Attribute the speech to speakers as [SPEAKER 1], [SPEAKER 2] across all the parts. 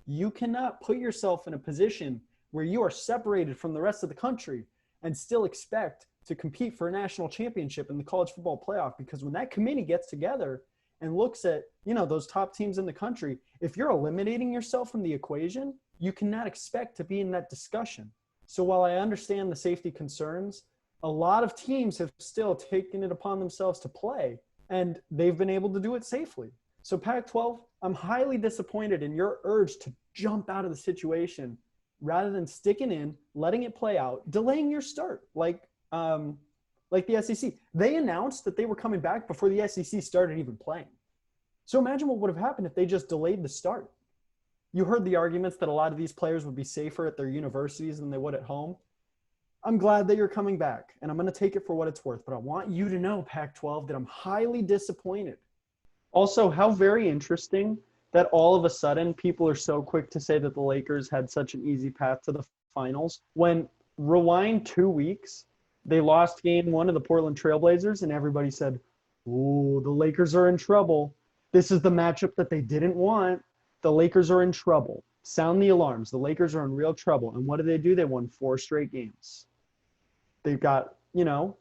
[SPEAKER 1] You cannot put yourself in a position where you are separated from the rest of the country and still expect to compete for a national championship in the college football playoff, because when that committee gets together and looks at, those top teams in the country, if you're eliminating yourself from the equation, you cannot expect to be in that discussion. So while I understand the safety concerns, a lot of teams have still taken it upon themselves to play, and they've been able to do it safely. So Pac-12, I'm highly disappointed in your urge to jump out of the situation rather than sticking in, letting it play out, delaying your start, like the SEC. They announced that they were coming back before the SEC started even playing. So imagine what would have happened if they just delayed the start. You heard the arguments that a lot of these players would be safer at their universities than they would at home. I'm glad that you're coming back, and I'm going to take it for what it's worth. But I want you to know, Pac-12, that I'm highly disappointed. Also, how very interesting that all of a sudden people are so quick to say that the Lakers had such an easy path to the finals. When rewind 2 weeks, they lost game 1 to the Portland Trailblazers, and everybody said, "Ooh, the Lakers are in trouble. This is the matchup that they didn't want. The Lakers are in trouble. Sound the alarms. The Lakers are in real trouble." And what did? They won 4 straight games. They've got,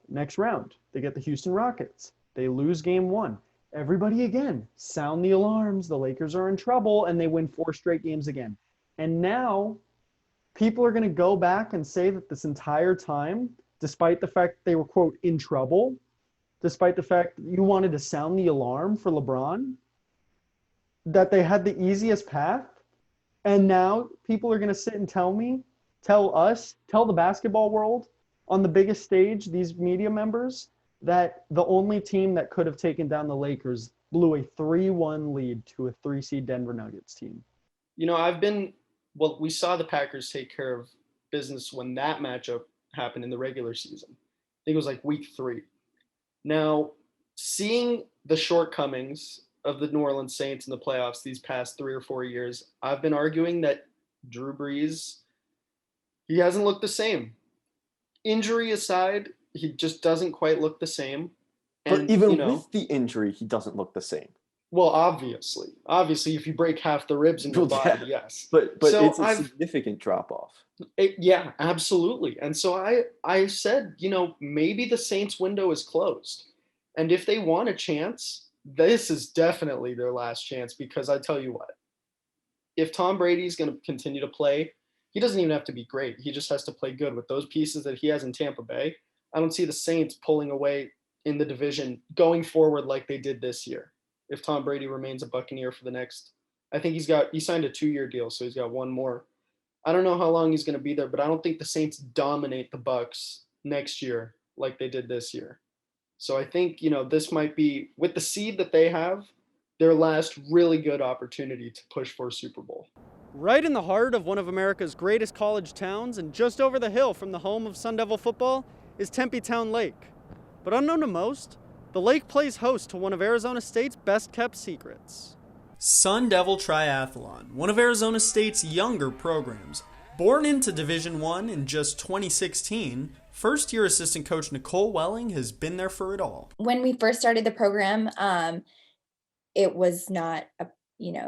[SPEAKER 1] next round. They get the Houston Rockets. They lose game 1. Everybody again, sound the alarms. The Lakers are in trouble, and they win 4 straight games again. And now people are going to go back and say that this entire time, despite the fact they were, quote, in trouble, despite the fact that you wanted to sound the alarm for LeBron, that they had the easiest path, and now people are going to sit and tell the basketball world on the biggest stage, these media members, that the only team that could have taken down the Lakers blew a 3-1 lead to a 3-seed Denver Nuggets team.
[SPEAKER 2] We saw the Packers take care of business when that matchup happened in the regular season. I think it was like week 3. Now, seeing the shortcomings of the New Orleans Saints in the playoffs these past 3 or 4 years, I've been arguing that Drew Brees, he hasn't looked the same. Injury aside, he just doesn't quite look the same.
[SPEAKER 3] And, but even with the injury, he doesn't look the same.
[SPEAKER 2] Well, obviously, if you break half the ribs in your body, yes.
[SPEAKER 3] But so it's a significant drop-off.
[SPEAKER 2] Yeah, absolutely. And so I said, maybe the Saints window is closed. And if they want a chance, this is definitely their last chance, because I tell you what, if Tom Brady's going to continue to play, he doesn't even have to be great. He just has to play good with those pieces that he has in Tampa Bay. I don't see the Saints pulling away in the division going forward like they did this year. If Tom Brady remains a Buccaneer for the next, I think he signed a 2-year deal, so he's got 1 more. I don't know how long he's going to be there, but I don't think the Saints dominate the Bucs next year like they did this year. So I think, this might be, with the seed that they have, their last really good opportunity to push for a Super Bowl.
[SPEAKER 1] Right in the heart of one of America's greatest college towns, and just over the hill from the home of Sun Devil football, is Tempe Town Lake. But unknown to most, the lake plays host to one of Arizona State's best-kept secrets. Sun Devil Triathlon, one of Arizona State's younger programs. Born into Division I in just 2016, first-year assistant coach Nicole Welling has been there for it all.
[SPEAKER 4] When we first started the program, it was not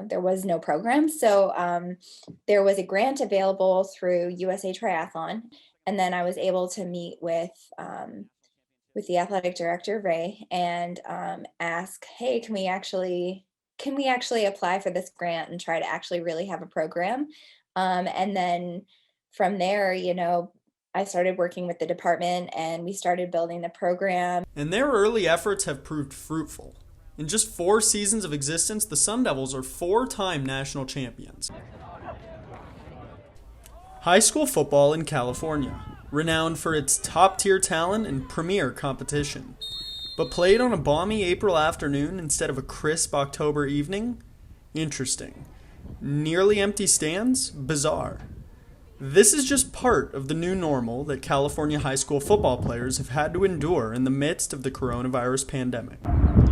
[SPEAKER 4] there was no program. So there was a grant available through USA Triathlon. And then I was able to meet with the athletic director, Ray, and ask, hey, can we actually apply for this grant and try to actually really have a program? And then from there, I started working with the department and we started building the program.
[SPEAKER 1] And their early efforts have proved fruitful. In just 4 seasons of existence, the Sun Devils are 4-time national champions. High school football in California, renowned for its top-tier talent and premier competition. But played on a balmy April afternoon instead of a crisp October evening? Interesting. Nearly empty stands? Bizarre. This is just part of the new normal that California high school football players have had to endure in the midst of the coronavirus pandemic.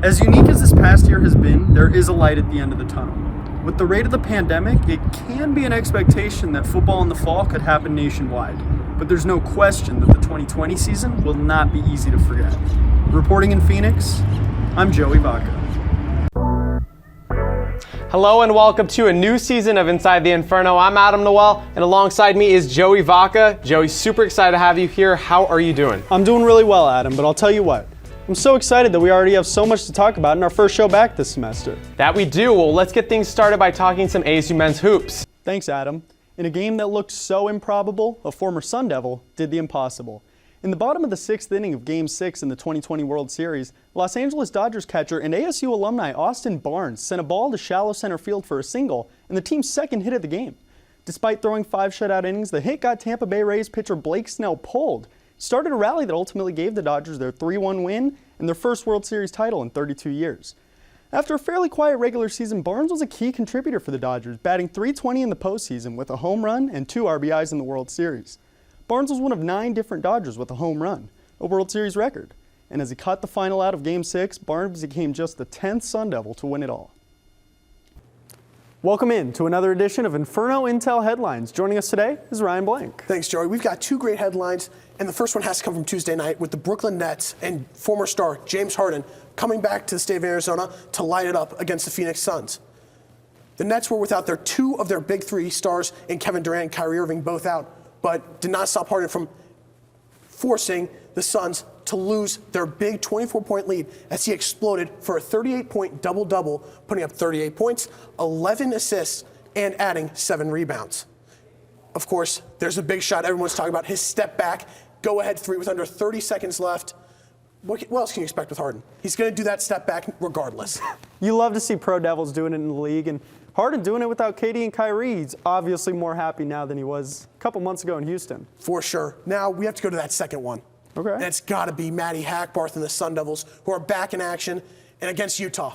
[SPEAKER 1] As unique as this past year has been, there is a light at the end of the tunnel. With the rate of the pandemic, it can be an expectation that football in the fall could happen nationwide. But there's no question that the 2020 season will not be easy to forget. Reporting in Phoenix, I'm Joey Vacca.
[SPEAKER 5] Hello and welcome to a new season of Inside the Inferno. I'm Adam Noel, and alongside me is Joey Vacca. Joey, super excited to have you here. How are you doing?
[SPEAKER 1] I'm doing really well, Adam, but I'll tell you what. I'm so excited that we already have so much to talk about in our first show back this semester.
[SPEAKER 5] That we do. Well, let's get things started by talking some ASU men's hoops.
[SPEAKER 1] Thanks, Adam. In a game that looked so improbable, a former Sun Devil did the impossible. In the bottom of the 6th inning of Game 6 in the 2020 World Series, Los Angeles Dodgers catcher and ASU alumni Austin Barnes sent a ball to shallow center field for a single and the team's second hit of the game. Despite throwing 5 shutout innings, the hit got Tampa Bay Rays pitcher Blake Snell pulled. It started a rally that ultimately gave the Dodgers their 3-1 win and their first World Series title in 32 years. After a fairly quiet regular season, Barnes was a key contributor for the Dodgers, batting .320 in the postseason with a home run and 2 RBIs in the World Series. Barnes was one of 9 different Dodgers with a home run, a World Series record. And as he caught the final out of Game 6, Barnes became just the 10th Sun Devil to win it all. Welcome in to another edition of Inferno Intel Headlines. Joining us today is Ryan Blank.
[SPEAKER 6] Thanks, Joey. We've got 2 great headlines, and the first one has to come from Tuesday night with the Brooklyn Nets and former star James Harden coming back to the state of Arizona to light it up against the Phoenix Suns. The Nets were without 2 of their big 3 stars in Kevin Durant and Kyrie Irving both out, but did not stop Harden from forcing the Suns to lose their big 24-point lead as he exploded for a 38-point double-double, putting up 38 points, 11 assists, and adding 7 rebounds. Of course, there's a big shot everyone's talking about, his step back, go-ahead 3 with under 30 seconds left. What else can you expect with Harden? He's going to do that step back regardless.
[SPEAKER 1] You love to see pro Devils doing it in the league, and Harden doing it without KD and Kyrie. He's obviously more happy now than he was a couple months ago in Houston.
[SPEAKER 6] For sure. Now we have to go to that second one.
[SPEAKER 1] Okay.
[SPEAKER 6] And it's got to be Matty Hackbarth and the Sun Devils, who are back in action and against Utah.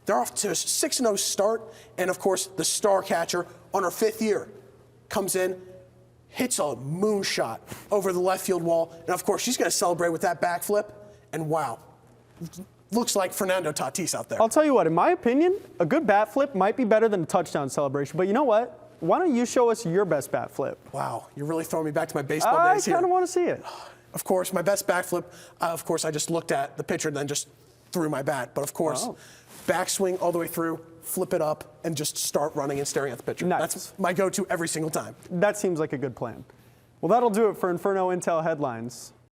[SPEAKER 6] They're off to a 6-0 start, and of course, the star catcher on her 5th year comes in, hits a moonshot over the left field wall, and of course, she's going to celebrate with that backflip, and wow. Looks like Fernando Tatis out there.
[SPEAKER 1] I'll tell you what, in my opinion, a good bat flip might be better than a touchdown celebration. But you know what? Why don't you show us your best bat flip?
[SPEAKER 6] Wow, you're really throwing me back to my baseball days here.
[SPEAKER 1] I kind of want to see it.
[SPEAKER 6] Of course, my best backflip, of course, I just looked at the pitcher and then just threw my bat. But of course, backswing all the way through, flip it up, and just start running and staring at the pitcher.
[SPEAKER 1] Nice.
[SPEAKER 6] That's my go-to every single time.
[SPEAKER 1] That seems like a good plan. Well, that'll do it for Inferno Intel Headlines.